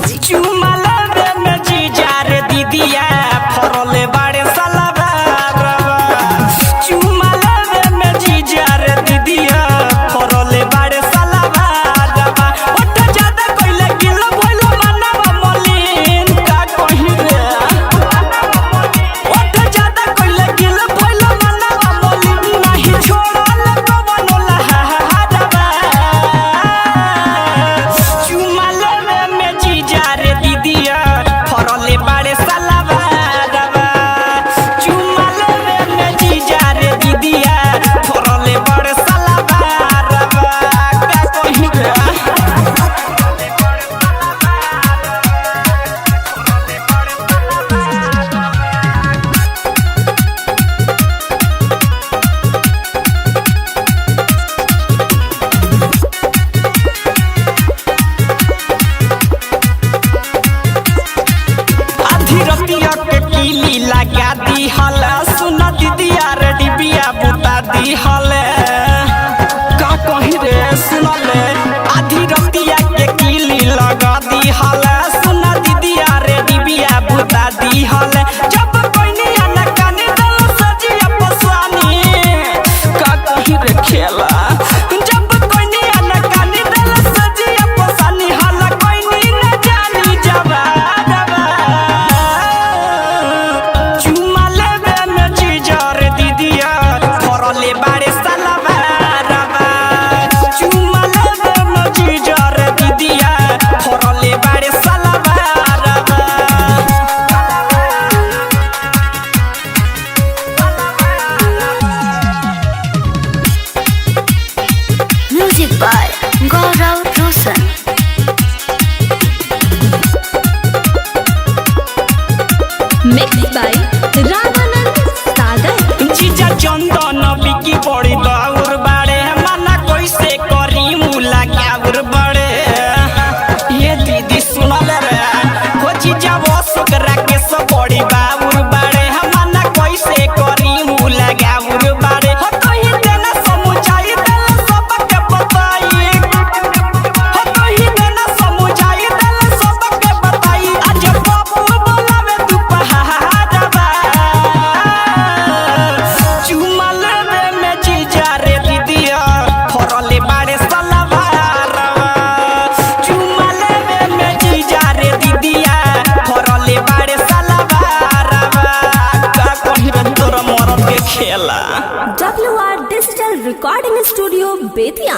जी। चुमा लेवे में जीजा रे दीदिया फरले बाड़े सलवारवा। चुमा लेवे में जीजा रे दीदिया फरले बाड़े सलवारवा। ओठ ज्यादा कइले गिल भइल मनवा मलिन का कहि रे। ओठ ज्यादा कइले गिल भइल मनवा मलिन नाही छोड़ल कवनो लहारवा। चुमा लेवे में जीजा रे दीदिया फरले बाड़े सलवारवा। चुमा लेवे में जीजा रे दीदिया फरले बाड़े सलवारवा। का कहि रे। आधी रतिया के कीली लगा दी हल सुन दीदिया रे डिबिया बुता दी हल का कहि रे सुनले। आधी रतिया के कीली लगा दी हल सुन दीदिया रे डिबिया बुता दी हल। जब कोइनी आना कानी दल सजिया पसानी का कहि रे खेला। जब कोइनी आना कानी दल सजिया पसानी हल कोइनी न जानी जवारवा। चुमा लेवे में जीजा रे दीदिया फरले बाड़े सलवारवा। चुमा लेवे में जीजा रे दीदिया फरले बाड़े सलवारवा। Music by Gaurav Roshan. Mix by Ramanand Sagar. जीजा चंदन बिकी पड़ी दौर बाड़े मना कैसे करी मुला गाउर बड़े। ये दीदी सुनल रे हो जीजा वो सुकरा के सब पड़ी बाउर बाड़े मना कैसे करी मुला गाउर बाड़े। हो तो ही देना समुझाई देला सबके बताई। हो तो ही देना समुझाई देला सबके बताई। आज बाबू बोलावे तू पहाड़वा। चुमा लेवे में जीजा रे दीदिया फरले बाड़े सलवारवा। चुमा लेवे में जीजा रे दीदिया फरले बाड़े सलवारवा। का कहि रे तोर मरद के खेला। WR digital recording studio Bettiah.